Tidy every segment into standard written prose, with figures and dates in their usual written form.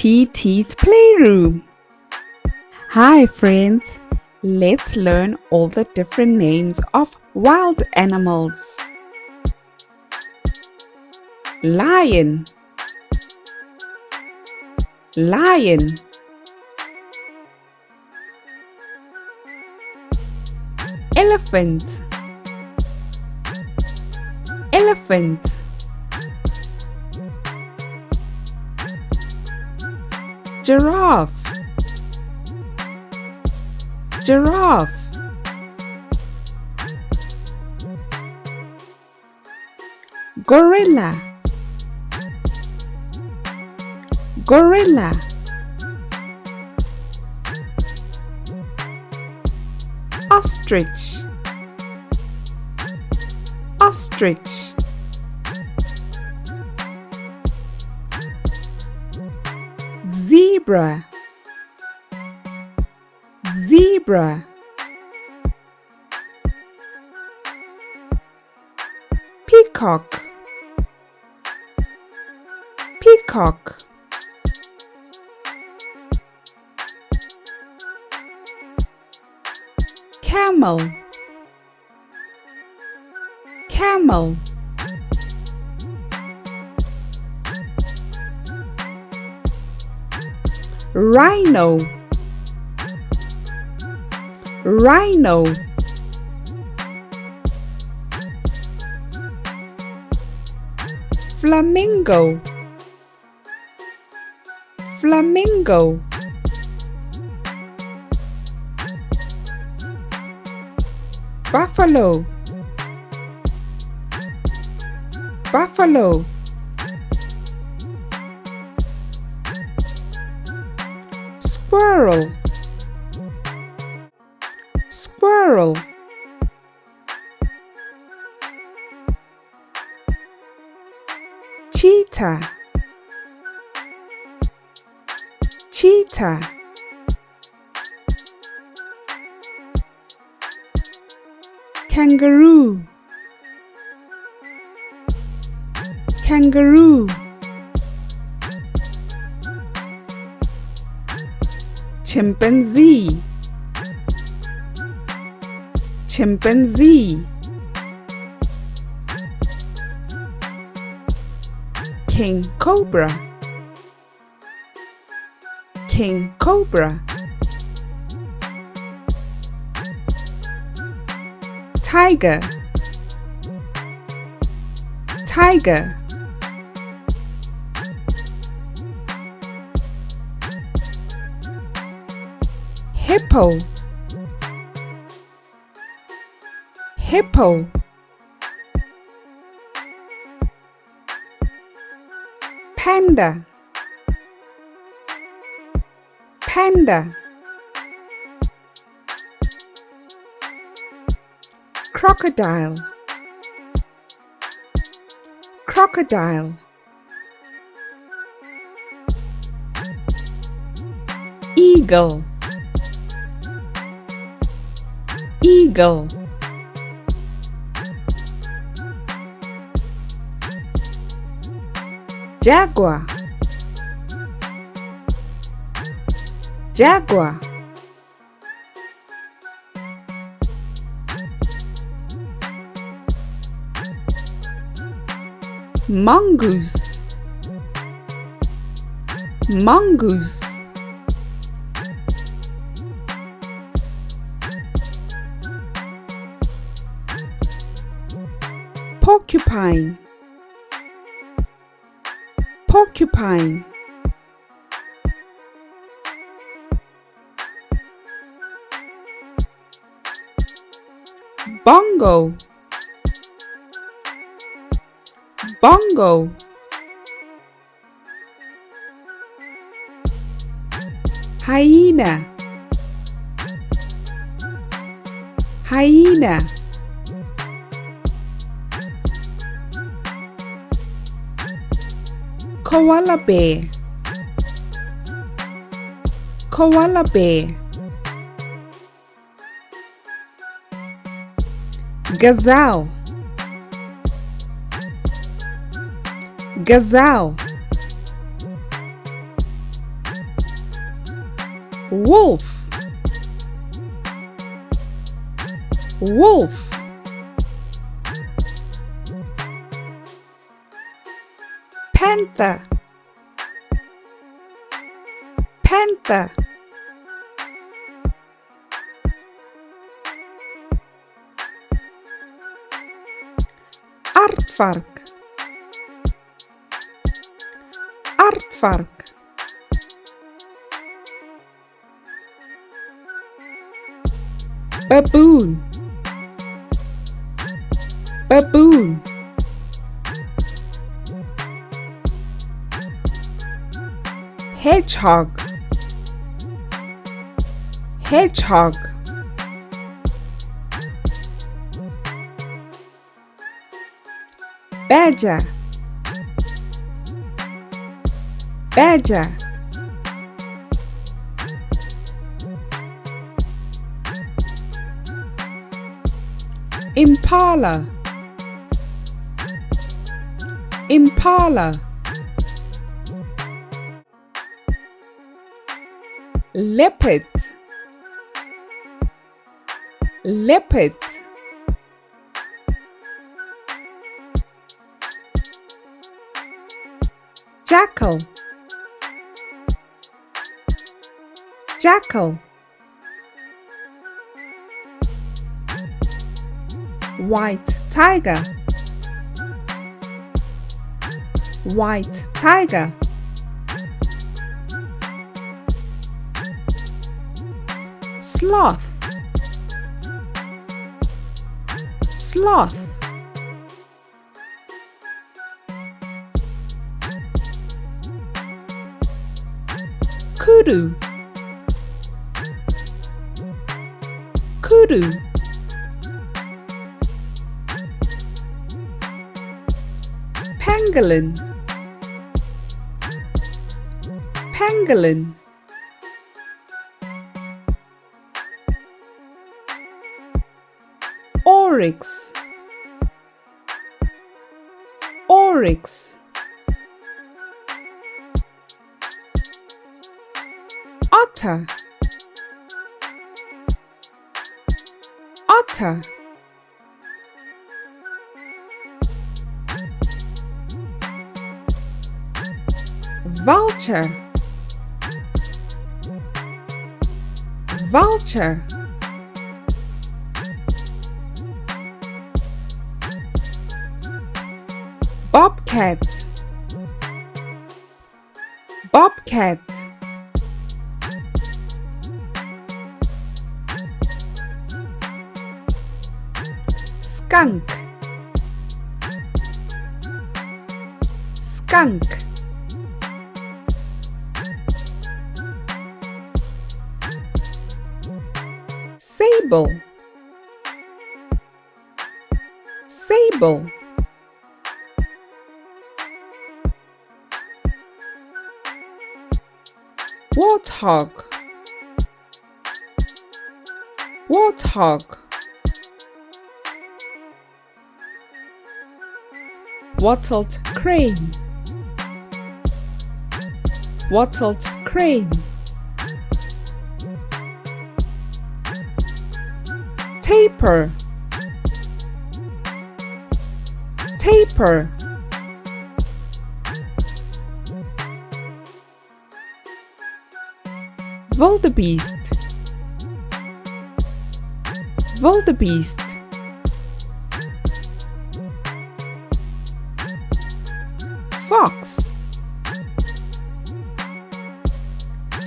TT's Playroom. Hi friends, let's learn all the different names of wild animals. Lion, lion. Elephant, elephant. Giraffe, giraffe. Gorilla, gorilla. Ostrich, ostrich. Zebra, zebra. Peacock, peacock. Camel, camel. Rhino, rhino. Flamingo, flamingo. Buffalo, buffalo. Squirrel, squirrel. Cheetah, cheetah. Kangaroo, kangaroo. Chimpanzee, chimpanzee. King cobra, king cobra. Tiger, tiger. Hippo, hippo. Panda, panda. Crocodile, crocodile. Eagle, eagle. Jaguar, jaguar. Mongoose, mongoose. Porcupine, porcupine. Bongo, bongo. Hyena, hyena. Koala bear, koala bear. Gazelle, gazelle. wolf, wolf. Panther, panther. Aardvark, aardvark. Baboon, baboon. Hedgehog, hedgehog. Badger, badger. Impala, impala. Leopard, leopard. Jackal, jackal. White tiger, white tiger. Sloth, sloth. Kudu, kudu. Pangolin, pangolin. Oryx, oryx. Otter, otter. Vulture, vulture. Bobcat, bobcat. Skunk, skunk. Sable, sable. Warthog, warthog. Wattled crane, wattled crane. Tapir, tapir. Wildebeest, wildebeest. Fox,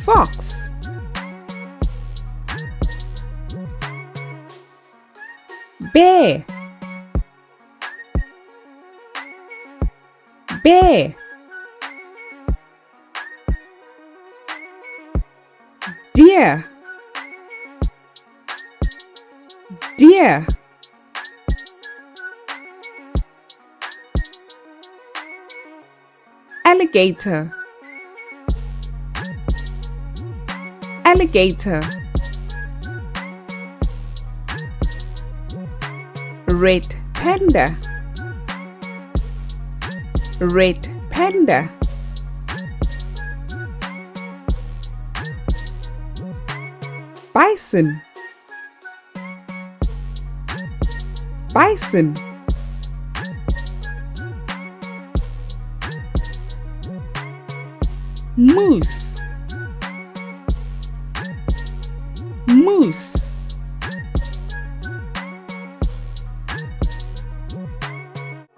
fox. Bear, bear. Deer, deer. Alligator, alligator. Red panda, red panda. bison, bison, moose, moose,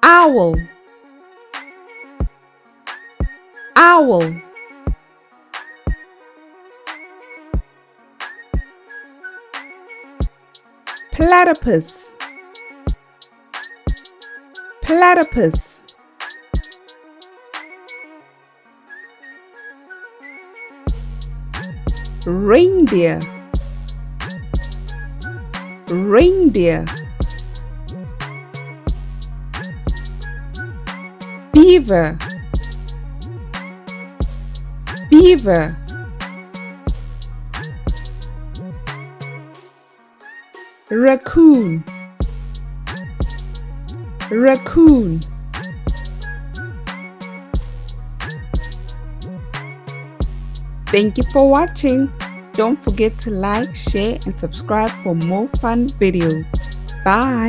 owl, owl, platypus, platypus, reindeer, reindeer, beaver, beaver, raccoon, raccoon. Thank you for watching. Don't forget to like, share, and subscribe for more fun videos. Bye.